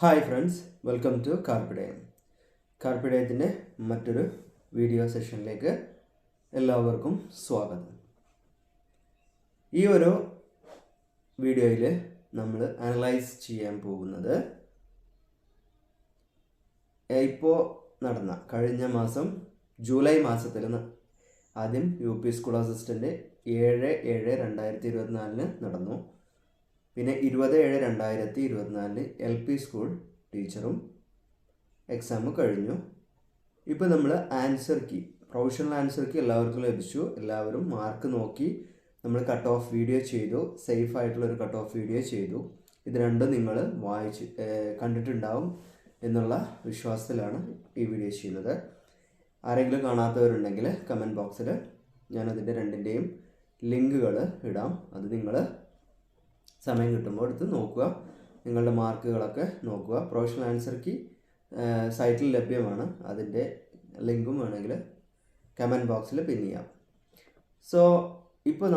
Hi friends, welcome to Karppidayam. കാർപ്പിടയത്തിൻ്റെ മറ്റൊരു video സെഷനിലേക്ക് എല്ലാവർക്കും സ്വാഗതം. ഈ ഒരു വീഡിയോയിൽ നമ്മൾ അനലൈസ് ചെയ്യാൻ പോകുന്നത് ഇപ്പോൾ നടന്ന കഴിഞ്ഞ മാസം ജൂലൈ മാസത്തിൽ ആദ്യം UP സ്കൂൾ അസിസ്റ്റൻ്റ് 7/7/2024 നടന്നു. പിന്നെ 20/7/2024 LP സ്കൂൾ ടീച്ചറും എക്സാം കഴിഞ്ഞു. ഇപ്പോൾ നമ്മൾ answer key, professional answer key എല്ലാവർക്കും ലഭിച്ചു. എല്ലാവരും മാർക്ക് നോക്കി നമ്മൾ കട്ട് ഓഫ് വീഡിയോ ചെയ്തു. സേഫ് ആയിട്ടുള്ളൊരു കട്ട് ഓഫ് വീഡിയോ ചെയ്തു. ഇത് രണ്ടും നിങ്ങൾ കണ്ടിട്ടുണ്ടാവും എന്നുള്ള വിശ്വാസത്തിലാണ് ഈ വീഡിയോ ചെയ്യുന്നത്. ആരെങ്കിലും കാണാത്തവരുണ്ടെങ്കിൽ കമൻറ്റ് ബോക്സിൽ ഞാനതിൻ്റെ രണ്ടിൻ്റെയും ലിങ്കുകൾ ഇടാം. അത് നിങ്ങൾ സമയം കിട്ടുമ്പോൾ എടുത്ത് നോക്കുക. നിങ്ങളുടെ മാർക്കുകളൊക്കെ നോക്കുക. പ്രൊഫഷണൽ ആൻസർ കീ സൈറ്റിൽ ലഭ്യമാണ്. അതിൻ്റെ ലിങ്കും വേണമെങ്കിൽ കമൻറ്റ് ബോക്സിൽ പിൻ ചെയ്യാം. സോ ഇപ്പോൾ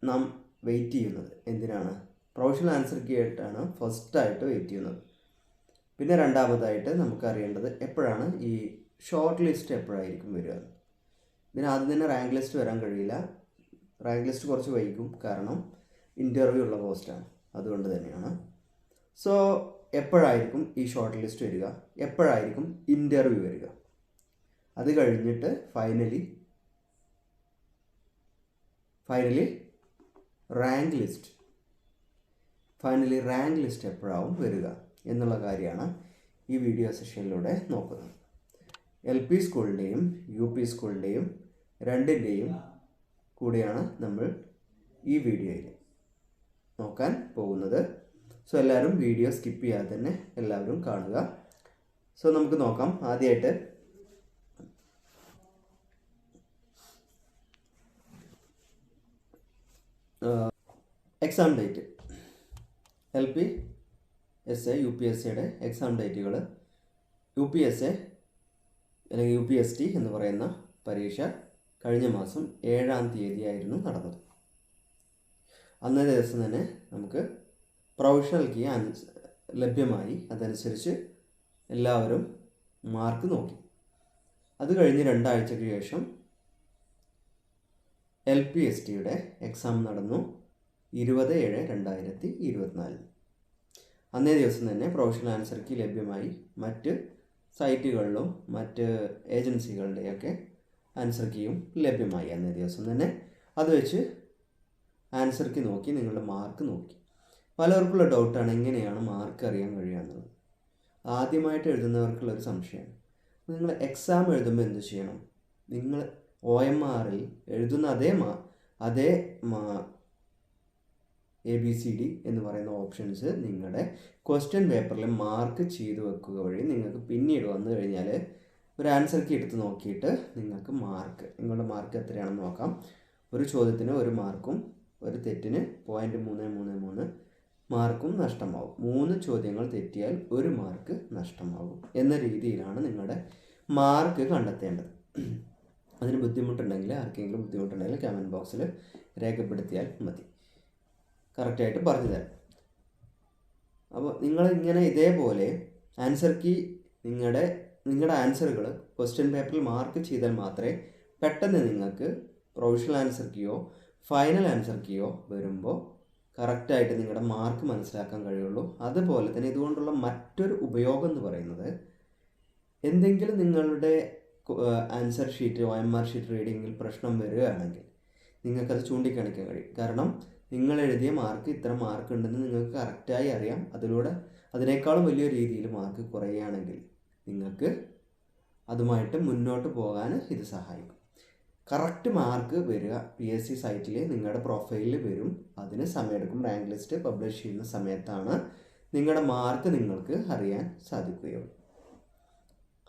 നാം വെയിറ്റ് ചെയ്യുന്നത് എന്തിനാണ്? പ്രൊഫഷണൽ ആൻസർ കീ ആയിട്ടാണ് ഫസ്റ്റായിട്ട് വെയിറ്റ് ചെയ്യുന്നത്. പിന്നെ രണ്ടാമതായിട്ട് നമുക്കറിയേണ്ടത് എപ്പോഴാണ് ഈ ഷോർട്ട് ലിസ്റ്റ് എപ്പോഴായിരിക്കും വരിക. ഇതിനാദ്യം തന്നെ റാങ്ക് ലിസ്റ്റ് വരാൻ കഴിയില്ല. റാങ്ക് ലിസ്റ്റ് കുറച്ച് വൈകും, കാരണം ഇൻ്റർവ്യൂ ഉള്ള പോസ്റ്റാണ്. അതുകൊണ്ട് തന്നെയാണ്. സോ എപ്പോഴായിരിക്കും ഈ ഷോർട്ട് ലിസ്റ്റ് വരിക, എപ്പോഴായിരിക്കും ഇൻ്റർവ്യൂ വരിക, അത് കഴിഞ്ഞിട്ട് ഫൈനലി റാങ്ക് ലിസ്റ്റ് എപ്പോഴാവും വരിക എന്നുള്ള കാര്യമാണ് ഈ വീഡിയോ സെഷനിലൂടെ നോക്കുന്നത്. LP സ്കൂളിൻ്റെയും UP സ്കൂളിൻ്റെയും രണ്ടിൻ്റെയും കൂടിയാണ് നമ്മൾ ഈ വീഡിയോയിൽ നോക്കാൻ പോകുന്നത്. സോ എല്ലാവരും വീഡിയോ സ്കിപ്പ് ചെയ്യാതെ തന്നെ എല്ലാവരും കാണുക. സോ നമുക്ക് നോക്കാം. ആദ്യമായിട്ട് എക്സാം ഡേറ്റ്, LPSA UPSAയുടെ എക്സാം ഡേറ്റുകൾ. UPSA അല്ലെങ്കിൽ UPST എന്ന് പറയുന്ന പരീക്ഷ കഴിഞ്ഞ മാസം 7-ാം തീയതിയായിരുന്നു നടന്നത്. അന്നേ ദിവസം തന്നെ നമുക്ക് പ്രൊഫഷണൽ കീ ലഭ്യമായി. അതനുസരിച്ച് എല്ലാവരും മാർക്ക് നോക്കി. അത് കഴിഞ്ഞ് 2 ആഴ്ചയ്ക്ക് ശേഷം LPSTയുടെ എക്സാം നടന്നു 20/7/2024. അന്നേ ദിവസം തന്നെ പ്രൊഫഷണൽ ആൻസർ കീ ലഭ്യമായി. മറ്റ് സൈറ്റുകളിലും മറ്റ് ഏജൻസികളുടെയൊക്കെ ആൻസർ കീയും ലഭ്യമായി അന്നേ ദിവസം തന്നെ. അത് വെച്ച് ആൻസർ കീ നോക്കി നിങ്ങളുടെ മാർക്ക് നോക്കി. പലർക്കുള്ള ഡൗട്ടാണ് എങ്ങനെയാണ് മാർക്ക് അറിയാൻ കഴിയുക. ആദ്യമായിട്ട് എഴുതുന്നവർക്കുള്ളൊരു സംശയമാണ്. നിങ്ങൾ എക്സാം എഴുതുമ്പോൾ എന്ത് ചെയ്യണം? നിങ്ങൾ OMRൽ എഴുതുന്ന അതേ ABCD എന്ന് പറയുന്ന ഓപ്ഷൻസ് നിങ്ങളുടെ ക്വസ്റ്റ്യൻ പേപ്പറിൽ മാർക്ക് ചെയ്ത് വെക്കുക വഴി നിങ്ങൾക്ക് പിന്നീട് വന്നു കഴിഞ്ഞാൽ ഒരു ആൻസർ കീ എടുത്ത് നോക്കിയിട്ട് നിങ്ങൾക്ക് നിങ്ങളുടെ മാർക്ക് എത്രയാണെന്ന് നോക്കാം. ഒരു ചോദ്യത്തിന് 1 മാർക്കും ഒരു തെറ്റിന് 0.333 മാർക്കും നഷ്ടമാവും. 3 ചോദ്യങ്ങൾ തെറ്റിയാൽ 1 മാർക്ക് നഷ്ടമാവും എന്ന രീതിയിലാണ് നിങ്ങളുടെ മാർക്ക് കണ്ടെത്തേണ്ടത്. അതിന് ആർക്കെങ്കിലും ബുദ്ധിമുട്ടുണ്ടെങ്കിൽ കമൻറ്റ് ബോക്സിൽ രേഖപ്പെടുത്തിയാൽ മതി. കറക്റ്റായിട്ട് പറഞ്ഞു തരാം. അപ്പോൾ നിങ്ങളിങ്ങനെ ഇതേപോലെ ആൻസർ കീ നിങ്ങളുടെ ആൻസറുകൾ ക്വസ്റ്റ്യൻ പേപ്പറിൽ മാർക്ക് ചെയ്താൽ മാത്രമേ പെട്ടെന്ന് നിങ്ങൾക്ക് പ്രൊവിഷണൽ ആൻസർ കീയോ ഫൈനൽ ആൻസർ കീയോ വരുമ്പോൾ കറക്റ്റായിട്ട് നിങ്ങളുടെ മാർക്ക് മനസ്സിലാക്കാൻ കഴിയുള്ളൂ. അതുപോലെ തന്നെ ഇതുകൊണ്ടുള്ള മറ്റൊരു ഉപയോഗം എന്ന് പറയുന്നത്, എന്തെങ്കിലും നിങ്ങളുടെ ആൻസർ ഷീറ്റ് OMR ഷീറ്റ് റീഡിങ്ങിൽ പ്രശ്നം വരികയാണെങ്കിൽ നിങ്ങൾക്കത് ചൂണ്ടിക്കാണിക്കാൻ കഴിയും. കാരണം നിങ്ങൾ എഴുതിയ മാർക്ക് ഇത്ര മാർക്ക് ഉണ്ടെന്ന് നിങ്ങൾക്ക് കറക്റ്റായി അറിയാം. അതിനേക്കാളും വലിയ രീതിയിൽ മാർക്ക് കുറയുകയാണെങ്കിൽ നിങ്ങൾക്ക് അതുമായിട്ട് മുന്നോട്ട് പോകാൻ ഇത് സഹായിക്കും. കറക്റ്റ് മാർക്ക് വരിക PSC സൈറ്റിൽ നിങ്ങളുടെ പ്രൊഫൈലിൽ വരും. അതിന് സമയമെടുക്കും. റാങ്ക് ലിസ്റ്റ് പബ്ലിഷ് ചെയ്യുന്ന സമയത്താണ് നിങ്ങളുടെ മാർക്ക് നിങ്ങൾക്ക് അറിയാൻ സാധിക്കുകയുള്ളൂ.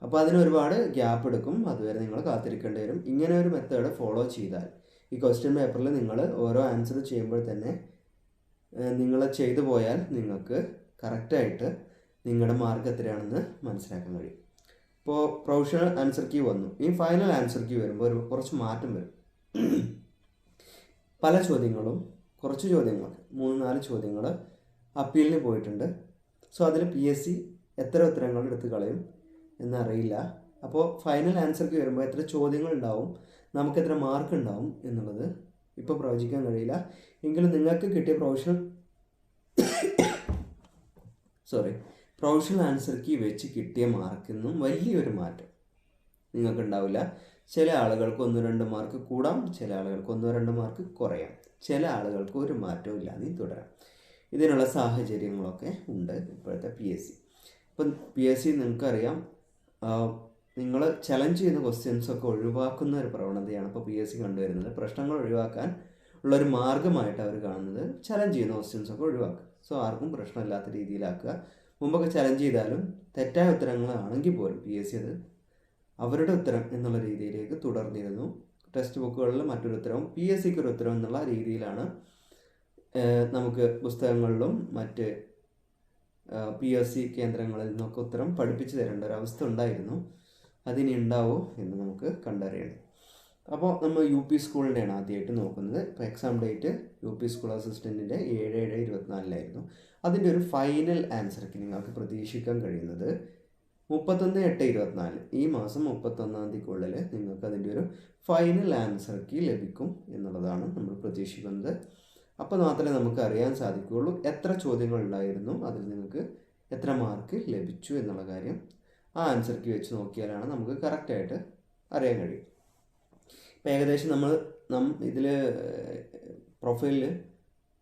അപ്പോൾ അതിന് ഒരുപാട് ഗ്യാപ്പ് എടുക്കും. അതുവരെ നിങ്ങൾ കാത്തിരിക്കേണ്ടി വരും. ഇങ്ങനെ ഒരു മെത്തേഡ് ഫോളോ ചെയ്താൽ ഈ ക്വസ്റ്റ്യൻ പേപ്പറിൽ നിങ്ങൾ ഓരോ ആൻസർ ചെയ്യുമ്പോൾ തന്നെ നിങ്ങൾ ചെയ്തു പോയാൽ നിങ്ങൾക്ക് കറക്റ്റായിട്ട് നിങ്ങളുടെ മാർക്ക് എത്രയാണെന്ന് മനസ്സിലാക്കാൻ കഴിയും. ഇപ്പോൾ പ്രൊഫഷണൽ ആൻസർ കീ വന്നു. ഈ ഫൈനൽ ആൻസർ കീ വരുമ്പോൾ കുറച്ച് മാറ്റം വരും. കുറച്ച് ചോദ്യങ്ങളൊക്കെ 3-4 ചോദ്യങ്ങൾ അപ്പീലിന് പോയിട്ടുണ്ട്. സോ അതിൽ PSC എത്ര ഉത്തരങ്ങൾ എടുത്ത് കളയും എന്നറിയില്ല. അപ്പോൾ ഫൈനൽ ആൻസർക്ക് വരുമ്പോൾ എത്ര ചോദ്യങ്ങൾ ഉണ്ടാവും, നമുക്ക് എത്ര മാർക്ക് ഉണ്ടാവും എന്നുള്ളത് ഇപ്പോൾ പ്രവചിക്കാൻ കഴിയില്ല. എങ്കിലും നിങ്ങൾക്ക് കിട്ടിയ പ്രൊഫഷണൽ ആൻസർ കീ വെച്ച് കിട്ടിയ മാർക്കിൽ നിന്നും വലിയൊരു മാറ്റം നിങ്ങൾക്ക് ഉണ്ടാവില്ല. ചില ആളുകൾക്ക് 1-2 മാർക്ക് കൂടാം, ചില ആളുകൾക്ക് 1-2 മാർക്ക് കുറയാം, ചില ആളുകൾക്ക് ഒരു മാറ്റവും ഇല്ലാതെ തുടരാം. ഇതിനുള്ള സാഹചര്യങ്ങളൊക്കെ ഉണ്ട് ഇപ്പോഴത്തെ PSC. ഇപ്പം PSC നിങ്ങൾക്കറിയാം, നിങ്ങൾ ചലഞ്ച് ചെയ്യുന്ന ക്വസ്റ്റ്യൻസൊക്കെ ഒഴിവാക്കുന്ന ഒരു പ്രവണതയാണ് ഇപ്പോൾ PSC കണ്ടുവരുന്നത്. പ്രശ്നങ്ങൾ ഒഴിവാക്കാൻ ഉള്ളൊരു മാർഗ്ഗമായിട്ട് അവർ കാണുന്നത് ചലഞ്ച് ചെയ്യുന്ന ക്വസ്റ്റ്യൻസൊക്കെ ഒഴിവാക്കുക. സോ ആർക്കും പ്രശ്നമില്ലാത്ത രീതിയിലാക്കുക. മുമ്പൊക്കെ ചലഞ്ച് ചെയ്താലും തെറ്റായ ഉത്തരങ്ങളാണെങ്കിൽ പോലും PSC അത് അവരുടെ ഉത്തരം എന്നുള്ള രീതിയിലേക്ക് തുടർന്നിരുന്നു. ടെക്സ്റ്റ് ബുക്കുകളിൽ മറ്റൊരു ഉത്തരവും PSCക്ക് ഒരു ഉത്തരം എന്നുള്ള രീതിയിലാണ് നമുക്ക് പുസ്തകങ്ങളിലും മറ്റ് PSC കേന്ദ്രങ്ങളിൽ നിന്നൊക്കെ ഉത്തരം പഠിപ്പിച്ചു തരേണ്ട ഒരു അവസ്ഥ ഉണ്ടായിരുന്നു. അതിനി ഉണ്ടാവോ എന്ന് നമുക്ക് കണ്ടറിയണം. അപ്പോൾ നമ്മൾ UP സ്കൂളിൻ്റെയാണ് ആദ്യമായിട്ട് നോക്കുന്നത്. ഇപ്പോൾ എക്സാം ഡേറ്റ് UP സ്കൂൾ അസിസ്റ്റൻറ്റിൻ്റെ 7/7/24 അതിൻ്റെ ഒരു ഫൈനൽ ആൻസർക്ക് നിങ്ങൾക്ക് പ്രതീക്ഷിക്കാൻ കഴിയുന്നത് 31/8/24 ഈ മാസം 31-ാം തീയതിക്കുള്ളിൽ നിങ്ങൾക്ക് അതിൻ്റെ ഒരു ഫൈനൽ ആൻസർ കീ ലഭിക്കും എന്നുള്ളതാണ് നമ്മൾ പ്രതീക്ഷിക്കുന്നത്. അപ്പോൾ മാത്രമേ നമുക്ക് അറിയാൻ സാധിക്കുകയുള്ളൂ എത്ര ചോദ്യങ്ങൾ ഉണ്ടായിരുന്നു, അതിൽ നിങ്ങൾക്ക് എത്ര മാർക്ക് ലഭിച്ചു എന്നുള്ള കാര്യം. ആ ആൻസർ കീ വെച്ച് നോക്കിയാലാണ് നമുക്ക് കറക്റ്റായിട്ട് അറിയാൻ കഴിയും. ഇപ്പോൾ ഏകദേശം നമ്മൾ ഇതിൽ പ്രൊഫൈലിൽ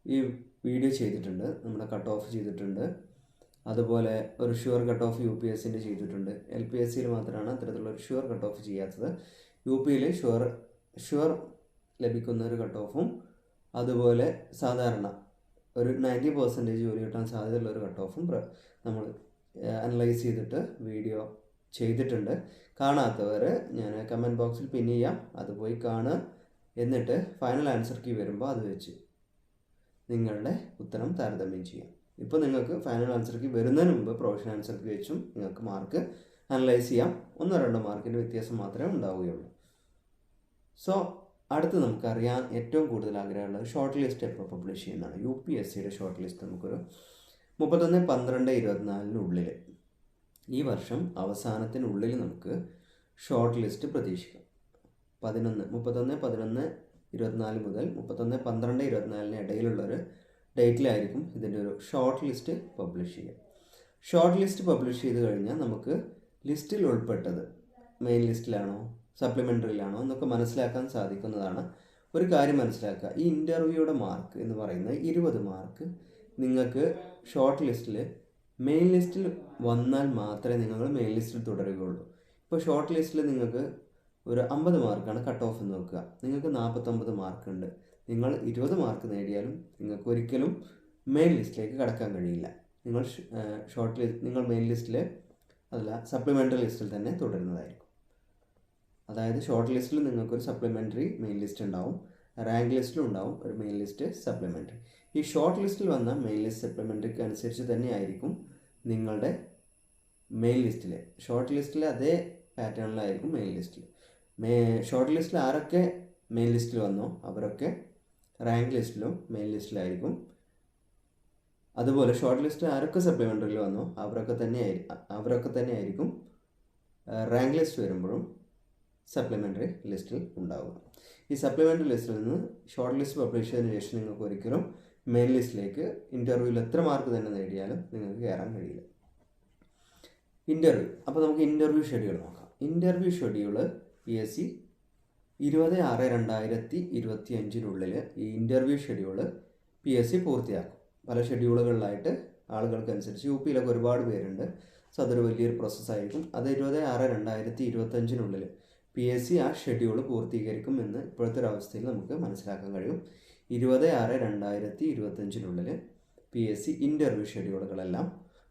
ഈ വീഡിയോ ചെയ്തിട്ടുണ്ട്, നമ്മുടെ കട്ട് ഓഫ് ചെയ്തിട്ടുണ്ട്. അതുപോലെ ഒരു ഷുവർ കട്ട് ഓഫ് UPSCൻ്റെ ചെയ്തിട്ടുണ്ട്. LPSCയിൽ മാത്രമാണ് അത്തരത്തിലുള്ള ഒരു ഷുവർ കട്ട് ഓഫ് ചെയ്യാത്തത്. UPയിൽ ഷുവർ ലഭിക്കുന്ന ഒരു കട്ട് ഓഫും അതുപോലെ സാധാരണ ഒരു 90% ജോലി കിട്ടാൻ സാധ്യതയുള്ള ഒരു കട്ട് ഓഫും നമ്മൾ അനലൈസ് ചെയ്തിട്ട് വീഡിയോ ചെയ്തിട്ടുണ്ട്. കാണാത്തവർ ഞാൻ കമൻറ്റ് ബോക്സിൽ പിൻ ചെയ്യാം, അത് പോയി കാണുക. എന്നിട്ട് ഫൈനൽ ആൻസർ കീ വരുമ്പോൾ അത് വെച്ച് നിങ്ങളുടെ ഉത്തരം താരതമ്യം ചെയ്യാം. ഇപ്പോൾ നിങ്ങൾക്ക് ഫൈനൽ ആൻസർ കീ വരുന്നതിന് മുമ്പ് പ്രൊഫഷണൽ ആൻസർ കീ വെച്ചും നിങ്ങൾക്ക് മാർക്ക് അനലൈസ് ചെയ്യാം. 1-2 മാർക്കിൻ്റെ വ്യത്യാസം മാത്രമേ ഉണ്ടാവുകയുള്ളൂ. സോ അടുത്ത് നമുക്കറിയാൻ ഏറ്റവും കൂടുതൽ ആഗ്രഹമുള്ളത് ഷോർട്ട് ലിസ്റ്റ് എപ്പോൾ പബ്ലിഷ് ചെയ്യുന്നതാണ്. UPSCയുടെ ഷോർട്ട് ലിസ്റ്റ് നമുക്കൊരു 31/12/24 ഈ വർഷം അവസാനത്തിനുള്ളിൽ നമുക്ക് ഷോർട്ട് ലിസ്റ്റ് പ്രതീക്ഷിക്കാം. 31/11/24 മുതൽ 31/12/24 ഇടയിലുള്ളൊരു ഡേറ്റിലായിരിക്കും ഇതിൻ്റെ ഒരു ഷോർട്ട് ലിസ്റ്റ് പബ്ലിഷ് ചെയ്യുക. ഷോർട്ട് ലിസ്റ്റ് പബ്ലിഷ് ചെയ്ത് കഴിഞ്ഞാൽ നമുക്ക് ലിസ്റ്റിൽ ഉൾപ്പെട്ടത് മെയിൻ ലിസ്റ്റിലാണോ സപ്ലിമെൻ്ററിയിലാണോ എന്നൊക്കെ മനസ്സിലാക്കാൻ സാധിക്കുന്നതാണ്. ഒരു കാര്യം മനസ്സിലാക്കുക, ഈ ഇൻ്റർവ്യൂയുടെ മാർക്ക് എന്ന് പറയുന്നത് 20 മാർക്ക് നിങ്ങൾക്ക് ഷോർട്ട് ലിസ്റ്റിൽ മെയിൻ ലിസ്റ്റിൽ വന്നാൽ മാത്രമേ നിങ്ങൾ മെയിൻ ലിസ്റ്റിൽ തുടരുകയുള്ളൂ. ഇപ്പോൾ ഷോർട്ട് ലിസ്റ്റിൽ നിങ്ങൾക്ക് ഒരു 50 മാർക്കാണ് കട്ട് ഓഫ് എന്ന് വെക്കുക, നിങ്ങൾക്ക് 49 മാർക്കുണ്ട്. നിങ്ങൾ 20 മാർക്ക് നേടിയാലും നിങ്ങൾക്ക് ഒരിക്കലും മെയിൻ ലിസ്റ്റിലേക്ക് കടക്കാൻ കഴിയില്ല. നിങ്ങൾ മെയിൻ ലിസ്റ്റിൽ അതല്ല സപ്ലിമെൻ്ററി ലിസ്റ്റിൽ തന്നെ തുടരുന്നതായിരിക്കും. അതായത് ഷോർട്ട് ലിസ്റ്റിൽ നിങ്ങൾക്കൊരു സപ്ലിമെൻ്ററി മെയിൻ ലിസ്റ്റ് ഉണ്ടാവും, റാങ്ക് ലിസ്റ്റിലും ഉണ്ടാവും ഒരു മെയിൻ ലിസ്റ്റ് സപ്ലിമെൻ്ററി. ഈ ഷോർട്ട് ലിസ്റ്റിൽ വന്ന മെയിൻ ലിസ്റ്റ് സപ്ലിമെൻ്ററിക്ക് അനുസരിച്ച് തന്നെയായിരിക്കും നിങ്ങളുടെ മെയിൻ ലിസ്റ്റിൽ. ഷോർട്ട് ലിസ്റ്റിൽ അതേ പാറ്റേണിലായിരിക്കും മെയിൻ ലിസ്റ്റിൽ. ഷോർട്ട് ലിസ്റ്റിൽ ആരൊക്കെ മെയിൻ ലിസ്റ്റിൽ വന്നോ അവരൊക്കെ റാങ്ക് ലിസ്റ്റിലും മെയിൻ ലിസ്റ്റിലായിരിക്കും. അതുപോലെ ഷോർട്ട് ലിസ്റ്റ് ആരൊക്കെ സപ്ലിമെൻ്ററിയിൽ വന്നോ അവരൊക്കെ തന്നെയായിരിക്കും റാങ്ക് ലിസ്റ്റ് വരുമ്പോഴും സപ്ലിമെൻ്ററി ലിസ്റ്റിൽ ഉണ്ടാവുക. ഈ സപ്ലിമെൻ്ററി ലിസ്റ്റിൽ നിന്ന് ഷോർട്ട് ലിസ്റ്റ് പബ്ലിഷ് ചെയ്തതിന് ശേഷം നിങ്ങൾക്ക് ഒരിക്കലും മെയിൻ ലിസ്റ്റിലേക്ക് ഇൻ്റർവ്യൂവിൽ എത്ര മാർക്ക് തന്നെ നേടിയാലും നിങ്ങൾക്ക് കയറാൻ കഴിയില്ല. ഇൻ്റർവ്യൂ, അപ്പോൾ നമുക്ക് ഇൻ്റർവ്യൂ ഷെഡ്യൂൾ നോക്കാം. ഇൻ്റർവ്യൂ ഷെഡ്യൂൾ PSC 20/6/2025 ഈ ഇൻ്റർവ്യൂ ഷെഡ്യൂൾ PSC പൂർത്തിയാക്കും. പല ഷെഡ്യൂളുകളിലായിട്ട് ആളുകൾക്കനുസരിച്ച് UPയിലൊക്കെ ഒരുപാട് പേരുണ്ട്. സോ അതൊരു വലിയൊരു പ്രോസസ്സായിരിക്കും. അത് 20/6/2025 PSC ആ ഷെഡ്യൂൾ പൂർത്തീകരിക്കും എന്ന് ഇപ്പോഴത്തെ ഒരു അവസ്ഥയിൽ നമുക്ക് മനസ്സിലാക്കാൻ കഴിയും. 20/6/2025 PSC ഇൻ്റർവ്യൂ ഷെഡ്യൂളുകളെല്ലാം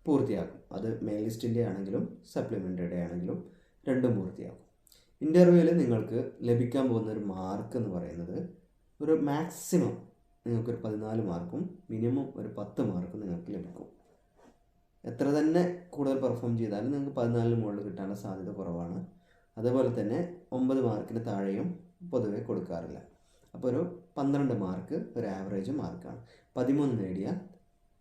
പൂർത്തിയാക്കും. അത് മെയിൻ ലിസ്റ്റിൻ്റെ ആണെങ്കിലും സപ്ലിമെൻ്ററിയുടെ ആണെങ്കിലും രണ്ടും പൂർത്തിയാക്കും. ഇൻ്റർവ്യൂവിൽ നിങ്ങൾക്ക് ലഭിക്കാൻ പോകുന്ന ഒരു മാർക്ക് എന്ന് പറയുന്നത് ഒരു മാക്സിമം നിങ്ങൾക്കൊരു 14 മാർക്കും മിനിമം ഒരു 10 മാർക്കും നിങ്ങൾക്ക് ലഭിക്കും. എത്ര തന്നെ കൂടുതൽ പെർഫോം ചെയ്താലും നിങ്ങൾക്ക് 14 മുകളിൽ കിട്ടാനുള്ള സാധ്യത കുറവാണ്. അതുപോലെ തന്നെ 9 മാർക്കിന് താഴെയും പൊതുവെ കൊടുക്കാറില്ല. അപ്പോൾ ഒരു 12 മാർക്ക് ഒരു ആവറേജ് മാർക്കാണ്. 13 നേടിയാൽ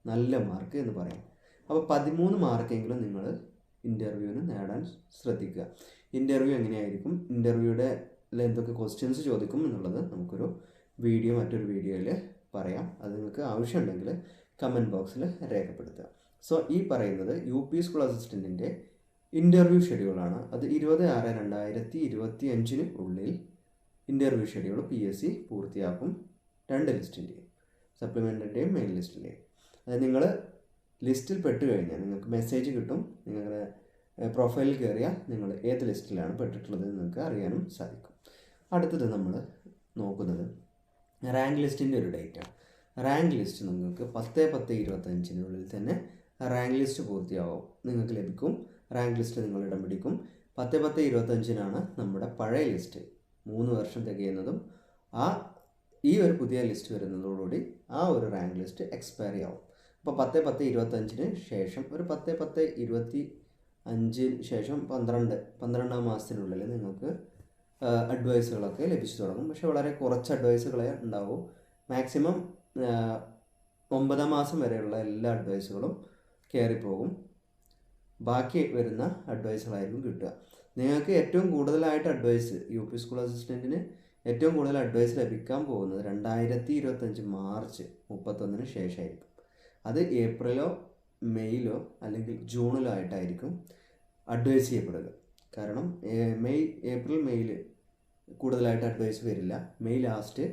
നല്ല മാർക്ക് എന്ന് പറയും. അപ്പോൾ 13 മാർക്കെങ്കിലും നിങ്ങൾ ഇൻ്റർവ്യൂവിന് നേടാൻ ശ്രദ്ധിക്കുക. ഇൻ്റർവ്യൂ എങ്ങനെയായിരിക്കും, ഇൻ്റർവ്യൂയുടെ എന്തൊക്കെ ക്വസ്റ്റ്യൻസ് ചോദിക്കും എന്നുള്ളത് നമുക്കൊരു മറ്റൊരു വീഡിയോയിൽ പറയാം. അത് നിങ്ങൾക്ക് ആവശ്യമുണ്ടെങ്കിൽ കമൻറ്റ് ബോക്സിൽ രേഖപ്പെടുത്തുക. സോ ഈ പറയുന്നത് UP സ്കൂൾ അസിസ്റ്റൻറ്റിൻ്റെ ഇൻ്റർവ്യൂ ഷെഡ്യൂളാണ്. അത് 20/6/2025 ഉള്ളിൽ ഇൻ്റർവ്യൂ ഷെഡ്യൂൾ PSC പൂർത്തിയാക്കും. 2 ലിസ്റ്റിൻ്റെയും, സപ്ലിമെൻ്റിൻ്റെയും മെയിൻ ലിസ്റ്റിൻ്റെയും. അതായത് നിങ്ങൾ ലിസ്റ്റിൽ പെട്ട് കഴിഞ്ഞാൽ നിങ്ങൾക്ക് മെസ്സേജ് കിട്ടും. നിങ്ങളുടെ പ്രൊഫൈലിൽ കയറിയാൽ നിങ്ങൾ ഏത് ലിസ്റ്റിലാണ് പെട്ടിട്ടുള്ളത് നിങ്ങൾക്ക് അറിയാനും സാധിക്കും. അടുത്തത് നമ്മൾ നോക്കുന്നത് റാങ്ക് ലിസ്റ്റിൻ്റെ ഒരു ഡേറ്റാണ്. റാങ്ക് ലിസ്റ്റ് നിങ്ങൾക്ക് 10/10/25 തന്നെ റാങ്ക് ലിസ്റ്റ് പൂർത്തിയാവും, നിങ്ങൾക്ക് ലഭിക്കും. റാങ്ക് ലിസ്റ്റ് നിങ്ങൾ ഇടം പിടിക്കും. 10/10/25 നമ്മുടെ പഴയ ലിസ്റ്റ് 3 വർഷം തികയുന്നതും ഈ ഒരു പുതിയ ലിസ്റ്റ് വരുന്നതോടുകൂടി ആ ഒരു റാങ്ക് ലിസ്റ്റ് എക്സ്പയറി ആവും. അപ്പോൾ 10/10/25 ശേഷം ഒരു 10/10/25 ശേഷം 12 മാസത്തിനുള്ളിൽ നിങ്ങൾക്ക് അഡ്വൈസുകളൊക്കെ ലഭിച്ചു തുടങ്ങും. പക്ഷേ വളരെ കുറച്ച് അഡ്വൈസുകളെ ഉണ്ടാവും. മാക്സിമം 9 മാസം വരെയുള്ള എല്ലാ അഡ്വൈസുകളും കയറിപ്പോകും. ബാക്കി വരുന്ന അഡ്വൈസുകളായിരിക്കും കിട്ടുക. നിങ്ങൾക്ക് ഏറ്റവും കൂടുതലായിട്ട് അഡ്വൈസ് UP സ്കൂൾ അസിസ്റ്റൻറ്റിന് ഏറ്റവും കൂടുതൽ അഡ്വൈസ് ലഭിക്കാൻ പോകുന്നത് 2025 മാർച്ച് 31 ശേഷമായിരിക്കും. അത് ഏപ്രിലോ മെയ്യിലോ അല്ലെങ്കിൽ ജൂണിലോ ആയിട്ടായിരിക്കും അഡ്വൈസ് ചെയ്യപ്പെടുക. കാരണം ഏപ്രിൽ മെയ്യിൽ കൂടുതലായിട്ട് അഡ്വൈസ് വരില്ല. മെയ് ലാസ്റ്റ്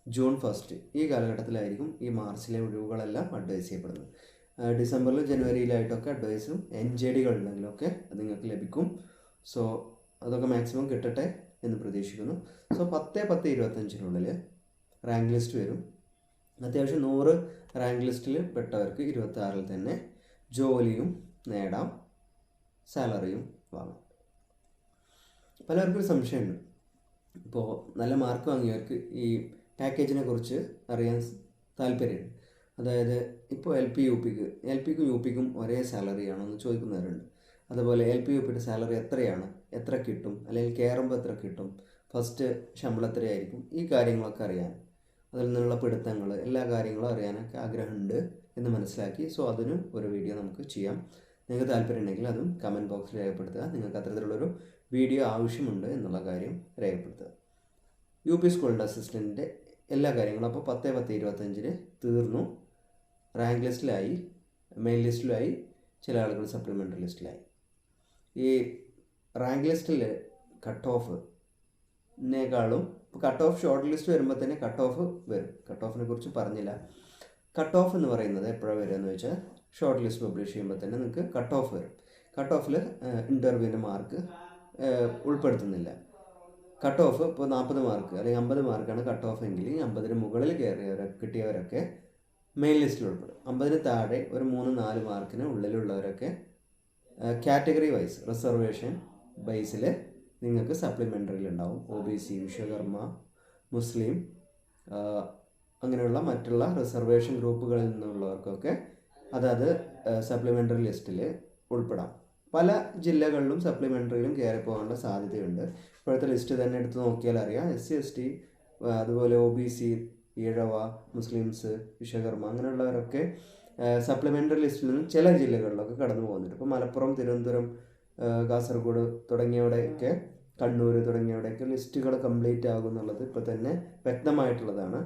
ജൂൺ ഫസ്റ്റ് ഈ കാലഘട്ടത്തിലായിരിക്കും ഈ മാർച്ചിലെ ഒഴിവുകളെല്ലാം അഡ്വൈസ് ചെയ്യപ്പെടുന്നത്. ഡിസംബറിൽ ജനുവരിയിലായിട്ടൊക്കെ അഡ്വൈസും NJDകൾ ഉണ്ടെങ്കിലൊക്കെ അത് നിങ്ങൾക്ക് ലഭിക്കും. സോ അതൊക്കെ മാക്സിമം കിട്ടട്ടെ എന്ന് പ്രതീക്ഷിക്കുന്നു. സോ 10/10/25 റാങ്ക് ലിസ്റ്റ് വരും. അത്യാവശ്യം 100 റാങ്ക് ലിസ്റ്റിൽ പെട്ടവർക്ക് 26 തന്നെ ജോലിയും നേടാം, സാലറിയും വാങ്ങാം. പലർക്കും ഒരു സംശയമുണ്ട്. ഇപ്പോൾ നല്ല മാർക്ക് വാങ്ങിയവർക്ക് ഈ പാക്കേജിനെ കുറിച്ച് അറിയാൻ താല്പര്യമുണ്ട്. അതായത് ഇപ്പോൾ LPക്കും UPക്കും ഒരേ സാലറിയാണോ എന്ന് ചോദിക്കുന്നവരുണ്ട്. അതുപോലെ LP UPയുടെ സാലറി എത്രയാണ്, എത്ര കിട്ടും, അല്ലെങ്കിൽ കയറുമ്പോൾ എത്ര കിട്ടും, ഫസ്റ്റ് ശമ്പളം എത്രയായിരിക്കും, ഈ കാര്യങ്ങളൊക്കെ അറിയാൻ, അതിൽ നിന്നുള്ള പിടുത്തങ്ങൾ, എല്ലാ കാര്യങ്ങളും അറിയാനൊക്കെ ആഗ്രഹമുണ്ട് എന്ന് മനസ്സിലാക്കി. സോ അതിന് ഒരു വീഡിയോ നമുക്ക് ചെയ്യാം. നിങ്ങൾക്ക് താല്പര്യം ഉണ്ടെങ്കിൽ അതും കമൻറ്റ് ബോക്സിൽ രേഖപ്പെടുത്തുക. നിങ്ങൾക്ക് അത്തരത്തിലുള്ളൊരു വീഡിയോ ആവശ്യമുണ്ട് എന്നുള്ള കാര്യം രേഖപ്പെടുത്തുക. UP സ്കൂളിൻ്റെ അസിസ്റ്റൻറ്റിൻ്റെ എല്ലാ കാര്യങ്ങളും അപ്പോൾ 10/10/25 തീർന്നു. റാങ്ക് ലിസ്റ്റിലായി, മെയിൻ ലിസ്റ്റിലായി, ചില ആളുകൾ സപ്ലിമെൻ്ററി ലിസ്റ്റിലായി. ഈ റാങ്ക് ലിസ്റ്റിൽ കട്ട് ഓഫിനേക്കാളും ഇപ്പോൾ കട്ട് ഓഫ് ഷോർട്ട് ലിസ്റ്റ് വരുമ്പോൾ തന്നെ കട്ട് ഓഫ് വരും. കട്ട് ഓഫിനെ കുറിച്ച് പറഞ്ഞില്ല. കട്ട് ഓഫ് എന്ന് പറയുന്നത് എപ്പോഴാണ് വരിക എന്ന് വെച്ചാൽ ഷോർട്ട് ലിസ്റ്റ് പബ്ലിഷ് ചെയ്യുമ്പോൾ തന്നെ നിങ്ങൾക്ക് കട്ട് ഓഫ് വരും. കട്ട് ഓഫിൽ ഇൻ്റർവ്യൂവിൻ്റെ മാർക്ക് ഉൾപ്പെടുത്തുന്നില്ല. കട്ട് ഓഫ് ഇപ്പോൾ 40 മാർക്ക് അല്ലെങ്കിൽ 50 മാർക്കാണ് കട്ട് ഓഫ് എങ്കിൽ 50-ന് മുകളിൽ കിട്ടിയവരൊക്കെ മെയിൻ ലിസ്റ്റിൽ ഉൾപ്പെടും. 50-ന് താഴെ ഒരു 3-4 മാർക്കിന് ഉള്ളിലുള്ളവരൊക്കെ കാറ്റഗറി വൈസ് റിസർവേഷൻ ബേസിൽ നിങ്ങൾക്ക് സപ്ലിമെൻ്ററിയിൽ ഉണ്ടാവും. OBC, വിശ്വകർമ്മ, മുസ്ലിം, അങ്ങനെയുള്ള മറ്റുള്ള റിസർവേഷൻ ഗ്രൂപ്പുകളിൽ നിന്നുള്ളവർക്കൊക്കെ അതായത് സപ്ലിമെൻ്ററി ലിസ്റ്റിൽ ഉൾപ്പെടാം. പല ജില്ലകളിലും സപ്ലിമെൻ്ററിയിലും കയറി പോകാനുള്ള സാധ്യതയുണ്ട്. ഇപ്പോഴത്തെ ലിസ്റ്റ് തന്നെ എടുത്ത് നോക്കിയാൽ അറിയാം. SC ST അതുപോലെ OBC, ഈഴവ, മുസ്ലിംസ്, വിശ്വകർമ്മ അങ്ങനെയുള്ളവരൊക്കെ സപ്ലിമെൻ്ററി ലിസ്റ്റിൽ നിന്നും ചില ജില്ലകളിലൊക്കെ കടന്നു പോകുന്നുണ്ട്. ഇപ്പോൾ മലപ്പുറം, തിരുവനന്തപുരം, കാസർഗോഡ് തുടങ്ങിയവിടെയൊക്കെ, കണ്ണൂർ തുടങ്ങിയവിടെയൊക്കെ ലിസ്റ്റുകൾ കംപ്ലീറ്റ് ആകും എന്നുള്ളത് ഇപ്പോൾ തന്നെ വ്യക്തമായിട്ടുള്ളതാണ്.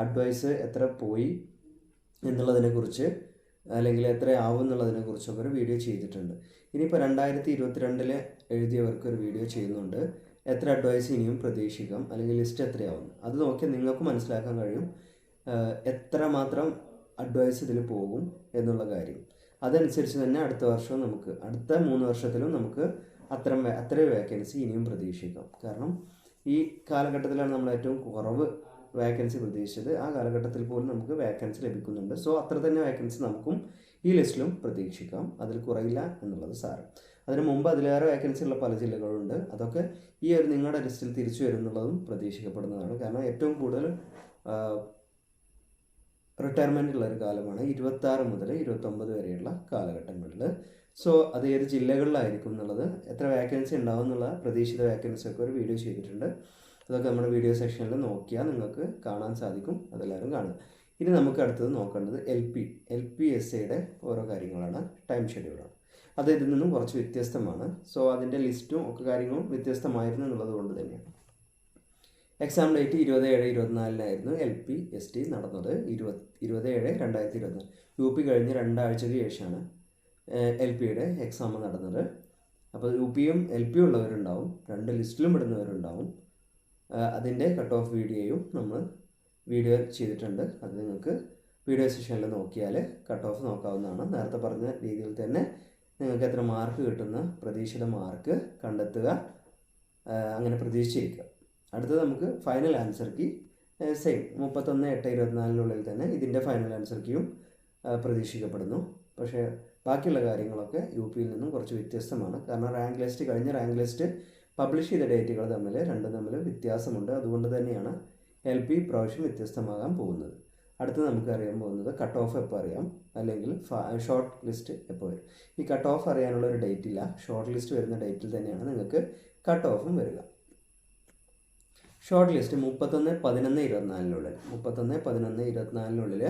അഡ്വൈസ് എത്ര പോയി എന്നുള്ളതിനെക്കുറിച്ച് അല്ലെങ്കിൽ എത്രയാവും എന്നുള്ളതിനെക്കുറിച്ചൊക്കെ ഒരു വീഡിയോ ചെയ്തിട്ടുണ്ട്. ഇനിയിപ്പോൾ 2022 എഴുതിയവർക്ക് ഒരു വീഡിയോ ചെയ്യുന്നുണ്ട്. എത്ര അഡ്വൈസ് ഇനിയും പ്രതീക്ഷിക്കാം അല്ലെങ്കിൽ ലിസ്റ്റ് എത്രയാവും അത് നോക്കി നിങ്ങൾക്ക് മനസ്സിലാക്കാൻ കഴിയും എത്രമാത്രം അഡ്വൈസ് ഇതിൽ പോകും എന്നുള്ള കാര്യം. അതനുസരിച്ച് തന്നെ അടുത്ത വർഷവും നമുക്ക് അടുത്ത 3 വർഷത്തിലും നമുക്ക് അത്രയും വേക്കൻസി ഇനിയും പ്രതീക്ഷിക്കാം. കാരണം ഈ കാലഘട്ടത്തിലാണ് നമ്മൾ ഏറ്റവും കുറവ് വേക്കൻസി പ്രതീക്ഷിച്ചത്. ആ കാലഘട്ടത്തിൽ പോലും നമുക്ക് വേക്കൻസി ലഭിക്കുന്നുണ്ട്. സോ അത്ര തന്നെ വേക്കൻസി നമുക്കും ഈ ലിസ്റ്റിലും പ്രതീക്ഷിക്കാം. അതിൽ കുറയില്ല എന്നുള്ളത് സാരം. അതിന് മുമ്പ് അതിലേറെ വേക്കൻസി ഉള്ള പല ജില്ലകളുണ്ട്. അതൊക്കെ ഈ ഒരു നിങ്ങളുടെ ലിസ്റ്റിൽ തിരിച്ചു വരും എന്നുള്ളതും പ്രതീക്ഷിക്കപ്പെടുന്നതാണ്. കാരണം ഏറ്റവും കൂടുതൽ റിട്ടയർമെൻ്റ് ഉള്ളൊരു കാലമാണ് 26 മുതൽ 29 വരെയുള്ള കാലഘട്ടങ്ങളിൽ. സോ അത് ഏത് ജില്ലകളിലായിരിക്കും എന്നുള്ളത്, എത്ര വേക്കൻസി ഉണ്ടാവും എന്നുള്ള പ്രതീക്ഷിത വേക്കൻസി ഒക്കെ ഒരു വീഡിയോ ചെയ്തിട്ടുണ്ട്. അതൊക്കെ നമ്മുടെ വീഡിയോ സെക്ഷനിൽ നോക്കിയാൽ നിങ്ങൾക്ക് കാണാൻ സാധിക്കും. അതെല്ലാവരും കാണുക. ഇനി നമുക്ക് അടുത്തത് നോക്കേണ്ടത് LP SAയുടെ ഓരോ കാര്യങ്ങളാണ്, ടൈം ഷെഡ്യൂളാണ്. അത് ഇതിൽ നിന്നും കുറച്ച് വ്യത്യസ്തമാണ്. സോ അതിൻ്റെ ലിസ്റ്റും ഒക്കെ കാര്യങ്ങളും വ്യത്യസ്തമായിരുന്നു എന്നുള്ളത് കൊണ്ട് തന്നെയാണ്. എക്സാം ഡേറ്റ് 27/24 LPST നടന്നത്. 27/2024. UP കഴിഞ്ഞ് 2 ആഴ്ചയ്ക്ക് ശേഷമാണ് LPയുടെ എക്സാം നടന്നത്. അപ്പോൾ UPയും LP ഉള്ളവരുണ്ടാവും, 2 ലിസ്റ്റിലും പെടുന്നവരുണ്ടാവും. അതിൻ്റെ കട്ട് ഓഫ് വീഡിയോയും നമ്മൾ വീഡിയോ ചെയ്തിട്ടുണ്ട്. അത് നിങ്ങൾക്ക് വീഡിയോ സെഷനിൽ നോക്കിയാൽ കട്ട് ഓഫ് നോക്കാവുന്നതാണ്. നേരത്തെ പറഞ്ഞ രീതിയിൽ തന്നെ നിങ്ങൾക്ക് എത്ര മാർക്ക് കിട്ടുന്ന പ്രതീക്ഷിത മാർക്ക് കണ്ടെത്തുക, അങ്ങനെ പ്രതീക്ഷിച്ചിരിക്കുക. അടുത്തത് നമുക്ക് ഫൈനൽ ആൻസർ കീ സെയിം 31/8/24 തന്നെ ഇതിൻ്റെ ഫൈനൽ ആൻസർ കീയും പ്രതീക്ഷിക്കപ്പെടുന്നു. പക്ഷേ ബാക്കിയുള്ള കാര്യങ്ങളൊക്കെ UPയിൽ നിന്നും കുറച്ച് വ്യത്യസ്തമാണ്. കാരണം കഴിഞ്ഞ റാങ്ക് ലിസ്റ്റ് പബ്ലിഷ് ചെയ്ത ഡേറ്റുകൾ രണ്ടും തമ്മിൽ വ്യത്യാസമുണ്ട്. അതുകൊണ്ട് തന്നെയാണ് LP പ്രാവശ്യം വ്യത്യസ്തമാകാൻ പോകുന്നത്. അടുത്ത് നമുക്ക് അറിയാൻ പോകുന്നത് കട്ട് ഓഫ് എപ്പോൾ അറിയാം, അല്ലെങ്കിൽ ഷോർട്ട് ലിസ്റ്റ് എപ്പോൾ വരും. ഈ കട്ട് ഓഫ് അറിയാനുള്ള ഒരു ഡേറ്റ് ഇല്ല. ഷോർട്ട് ലിസ്റ്റ് വരുന്ന ഡേറ്റിൽ തന്നെയാണ് നിങ്ങൾക്ക് കട്ട് ഓഫും വരിക. ഷോർട്ട് ലിസ്റ്റ് 31/11/24 31/11/24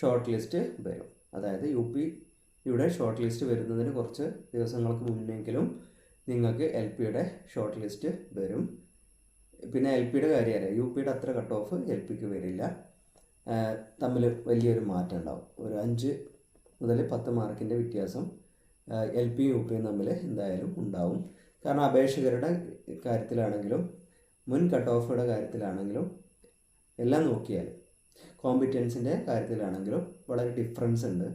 ഷോർട്ട് ലിസ്റ്റ് വരും. അതായത് UPയുടെ ഷോർട്ട് ലിസ്റ്റ് വരുന്നതിന് കുറച്ച് ദിവസങ്ങൾക്ക് മുന്നെങ്കിലും നിങ്ങൾക്ക് LPയുടെ ഷോർട്ട് ലിസ്റ്റ് വരും. പിന്നെ LPയുടെ കാര്യം അറിയാം, UPയുടെ അത്ര കട്ട് ഓഫ് LPക്ക് വരില്ല. തമ്മിൽ വലിയൊരു മാറ്റം ഉണ്ടാവും. ഒരു 5 മുതൽ 10 മാർക്കിൻ്റെ വ്യത്യാസം LPയും UPയും തമ്മിൽ എന്തായാലും ഉണ്ടാവും. കാരണം അപേക്ഷകരുടെ കാര്യത്തിലാണെങ്കിലും മുൻ കട്ട് ഓഫുകളുടെ കാര്യത്തിലാണെങ്കിലും എല്ലാം നോക്കിയാൽ കോമ്പിറ്റൻസിൻ്റെ കാര്യത്തിലാണെങ്കിലും വളരെ ഡിഫറൻസ് ഉണ്ട്.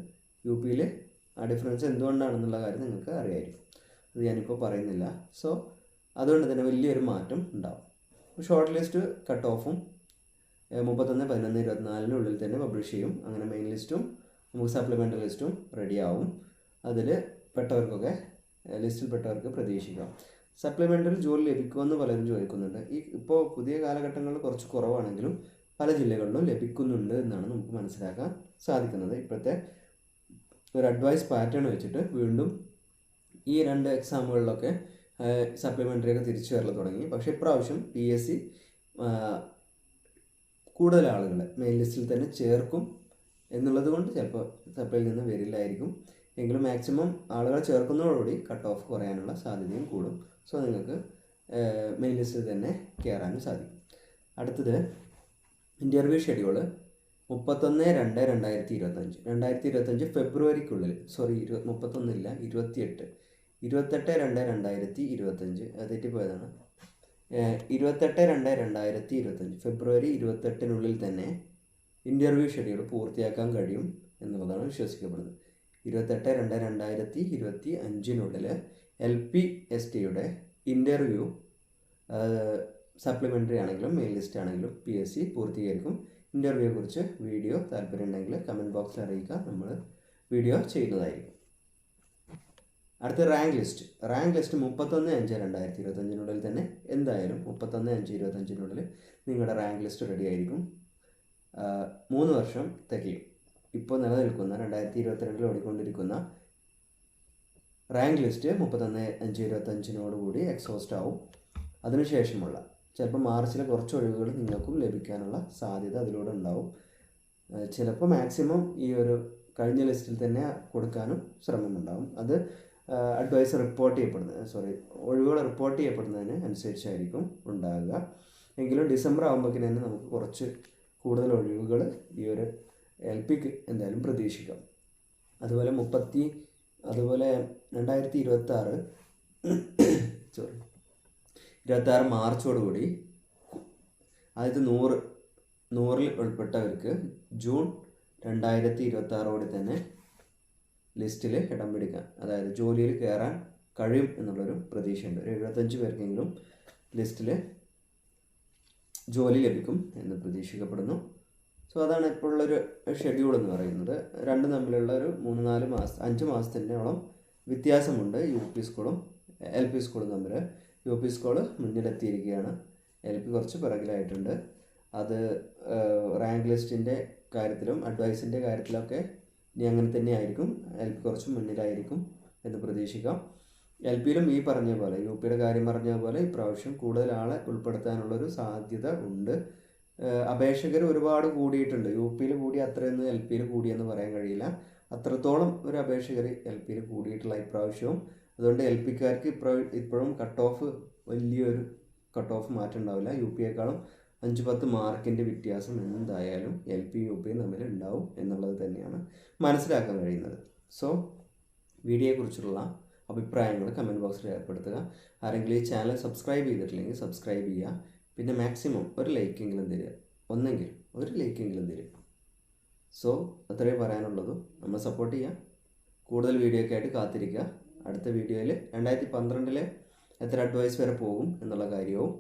UPയിൽ ആ ഡിഫറൻസ് എന്തുകൊണ്ടാണെന്നുള്ള കാര്യം നിങ്ങൾക്ക് അറിയായിരിക്കും. അത് ഞാനിപ്പോൾ പറയുന്നില്ല. സോ അതുകൊണ്ട് തന്നെ വലിയൊരു മാറ്റം ഉണ്ടാവും. ഷോർട്ട് ലിസ്റ്റ് കട്ട് ഓഫും 31/11/24 തന്നെ പബ്ലിഷ് ചെയ്യും. അങ്ങനെ മെയിൻ ലിസ്റ്റും നമുക്ക് സപ്ലിമെൻ്ററി ലിസ്റ്റും റെഡിയാവും. അതിൽ ലിസ്റ്റിൽ പെട്ടവർക്ക് പ്രതീക്ഷിക്കാം. സപ്ലിമെൻ്ററി ജോലി ലഭിക്കുമെന്ന് പലരും ചോദിക്കുന്നുണ്ട്. ഇപ്പോൾ പുതിയ കാലഘട്ടങ്ങളിൽ കുറച്ച് കുറവാണെങ്കിലും പല ജില്ലകളിലും ലഭിക്കുന്നുണ്ട് എന്നാണ് നമുക്ക് മനസ്സിലാക്കാൻ സാധിക്കുന്നത്. ഇപ്പോഴത്തെ ഒരു അഡ്വൈസ് പാറ്റേൺ വെച്ചിട്ട് വീണ്ടും ഈ 2 എക്സാമുകളിലൊക്കെ സപ്ലിമെൻ്ററി ഒക്കെ തിരിച്ചു വരൽ തുടങ്ങി. പക്ഷേ ഇപ്രാവശ്യം PSC കൂടുതൽ ആളുകളെ മെയിൻ ലിസ്റ്റിൽ തന്നെ ചേർക്കും എന്നുള്ളത് കൊണ്ട് ചിലപ്പോൾ സപ്ലിയിൽ നിന്ന് വരില്ലായിരിക്കും. എങ്കിലും മാക്സിമം ആളുകളെ ചേർക്കുന്നതോടുകൂടി കട്ട് ഓഫ് കുറയാനുള്ള സാധ്യതയും കൂടും. സോ നിങ്ങൾക്ക് മെയിൻ ലിസ്റ്റിൽ തന്നെ കയറാനും സാധിക്കും. അടുത്തത് ഇൻ്റർവ്യൂ ഷെഡ്യൂള് 31/2/2025 ഫെബ്രുവരിക്കുള്ളിൽ 28/2/2025 തെറ്റിപ്പോയതാണ്. 28/2/2025 ഫെബ്രുവരി 28-നുള്ളിൽ തന്നെ ഇൻ്റർവ്യൂ ഷെഡ്യൂൾ പൂർത്തിയാക്കാൻ കഴിയും എന്നുള്ളതാണ് വിശ്വസിക്കപ്പെടുന്നത്. 28/2/2025 LPSTയുടെ ഇൻ്റർവ്യൂ സപ്ലിമെൻ്ററി ആണെങ്കിലും മെയിൻ ലിസ്റ്റ് ആണെങ്കിലും PSC പൂർത്തീകരിക്കും. ഇൻ്റർവ്യൂയെ കുറിച്ച് വീഡിയോ താല്പര്യം ഉണ്ടെങ്കിൽ കമൻറ്റ് ബോക്സിൽ അറിയിക്കുക, നമ്മൾ വീഡിയോ ചെയ്യുന്നതായിരിക്കും. അടുത്ത റാങ്ക് ലിസ്റ്റ് 31/5/2025 തന്നെ എന്തായാലും 31/5/2025 നിങ്ങളുടെ റാങ്ക് ലിസ്റ്റ് റെഡി ആയിരിക്കും. 3 വർഷം തികയും. ഇപ്പോൾ നിലനിൽക്കുന്ന 2022 ഓടിക്കൊണ്ടിരിക്കുന്ന റാങ്ക് ലിസ്റ്റ് 31/5/2025 എക്സോസ്റ്റ് ആവും. അതിനുശേഷമുള്ള ചിലപ്പോൾ മാർച്ചിലെ കുറച്ച് ഒഴിവുകൾ നിങ്ങൾക്കും ലഭിക്കാനുള്ള സാധ്യത അതിലൂടെ ഉണ്ടാവും. ചിലപ്പോൾ മാക്സിമം ഈ ഒരു കഴിഞ്ഞ ലിസ്റ്റിൽ തന്നെ കൊടുക്കാനും ശ്രമമുണ്ടാവും. അത് അഡ്വൈസ് ഒഴിവുകൾ റിപ്പോർട്ട് ചെയ്യപ്പെടുന്നതിന് അനുസരിച്ചായിരിക്കും ഉണ്ടാകുക. എങ്കിലും ഡിസംബർ ആകുമ്പോഴേക്കും തന്നെ നമുക്ക് കുറച്ച് കൂടുതൽ ഒഴിവുകൾ ഈ ഒരു LPക്ക് എന്തായാലും പ്രതീക്ഷിക്കാം. അതുപോലെ 2026 മാർച്ചോടുകൂടി ആദ്യത്തെ 100-ൽ ഉൾപ്പെട്ടവർക്ക് ജൂൺ 2026 തന്നെ ലിസ്റ്റിൽ ഇടം പിടിക്കാൻ, അതായത് ജോലിയിൽ കയറാൻ കഴിയും എന്നുള്ളൊരു പ്രതീക്ഷയുണ്ട്. ഒരു 75 പേർക്കെങ്കിലും ലിസ്റ്റിൽ ജോലി ലഭിക്കും എന്ന് പ്രതീക്ഷിക്കപ്പെടുന്നു. സോ അതാണ് ഇപ്പോൾ ഉള്ളൊരു ഷെഡ്യൂൾ എന്ന് പറയുന്നത്. രണ്ടും തമ്മിലുള്ള ഒരു 3-4 മാസം 5 മാസത്തിനോളം വ്യത്യാസമുണ്ട് UP സ്കൂളും LP സ്കൂളും തമ്മിൽ. UP സ്കൂള് മുന്നിലെത്തിയിരിക്കുകയാണ്, LP കുറച്ച് പിറകിലായിട്ടുണ്ട്. അത് റാങ്ക് ലിസ്റ്റിൻ്റെ കാര്യത്തിലും അഡ്വൈസിൻ്റെ കാര്യത്തിലൊക്കെ ഇനി അങ്ങനെ തന്നെ ആയിരിക്കും. LP കുറച്ച് മുന്നിലായിരിക്കും എന്ന് പ്രതീക്ഷിക്കാം. LPയിലും ഈ പറഞ്ഞ പോലെ UPയുടെ കാര്യം പറഞ്ഞ പോലെ ഇപ്രാവശ്യം കൂടുതൽ ആളെ ഉൾപ്പെടുത്താനുള്ളൊരു സാധ്യത ഉണ്ട്. അപേക്ഷകർ ഒരുപാട് കൂടിയിട്ടുണ്ട്. യു പിയിൽ കൂടി അത്രയൊന്നും എൽ പിയിൽ കൂടിയെന്ന് പറയാൻ കഴിയില്ല. അത്രത്തോളം ഒരു അപേക്ഷകർ എൽ പിയിൽ കൂടിയിട്ടുള്ള ഇപ്രാവശ്യവും. അതുകൊണ്ട് എൽ പിക്കാർക്ക് ഇപ്പോഴും കട്ട് ഓഫ് വലിയൊരു കട്ട് ഓഫ് മാറ്റം ഉണ്ടാവില്ല. യു പിയേക്കാളും 5-10 മാർക്കിൻ്റെ വ്യത്യാസം എന്തായാലും എൽ പി യു പിയും തമ്മിൽ ഉണ്ടാവും എന്നുള്ളത് തന്നെയാണ് മനസ്സിലാക്കാൻ കഴിയുന്നത്. സോ വീഡിയോയെക്കുറിച്ചുള്ള അഭിപ്രായങ്ങൾ കമൻറ്റ് ബോക്സിൽ രേഖപ്പെടുത്തുക. ആരെങ്കിലും ഈ ചാനൽ സബ്സ്ക്രൈബ് ചെയ്തിട്ടില്ലെങ്കിൽ സബ്സ്ക്രൈബ് ചെയ്യുക. പിന്നെ മാക്സിമം ഒരു ലൈക്കെങ്കിലും തരിക, ഒന്നെങ്കിൽ ഒരു ലൈക്കെങ്കിലും തരിക. സോ അത്രയും പറയാനുള്ളതും. നമ്മൾ സപ്പോർട്ട് ചെയ്യുക. കൂടുതൽ വീഡിയോ ഒക്കെ ആയിട്ട് കാത്തിരിക്കുക. അടുത്ത വീഡിയോയിൽ 2012 എത്ര അഡ്വൈസ് വരെ പോകും എന്നുള്ള കാര്യവും,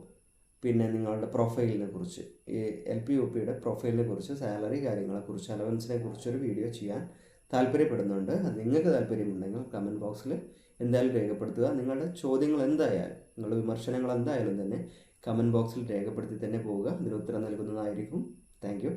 പിന്നെ നിങ്ങളുടെ പ്രൊഫൈലിനെ കുറിച്ച്, ഈ എൽ പി യു പിയുടെ പ്രൊഫൈലിനെ കുറിച്ച്, സാലറി കാര്യങ്ങളെക്കുറിച്ച്, അലവൻസിനെ കുറിച്ചൊരു വീഡിയോ ചെയ്യാൻ താല്പര്യപ്പെടുന്നുണ്ട്. അത് നിങ്ങൾക്ക് താല്പര്യമുണ്ടെങ്കിൽ കമൻറ്റ് ബോക്സിൽ എന്തായാലും രേഖപ്പെടുത്തുക. നിങ്ങളുടെ ചോദ്യങ്ങൾ എന്തായാലും, നിങ്ങളുടെ വിമർശനങ്ങൾ എന്തായാലും തന്നെ കമൻറ്റ് ബോക്സിൽ രേഖപ്പെടുത്തി തന്നെ പോവുക. ഇതിന് ഉത്തരം നൽകുന്നതായിരിക്കും. Thank U.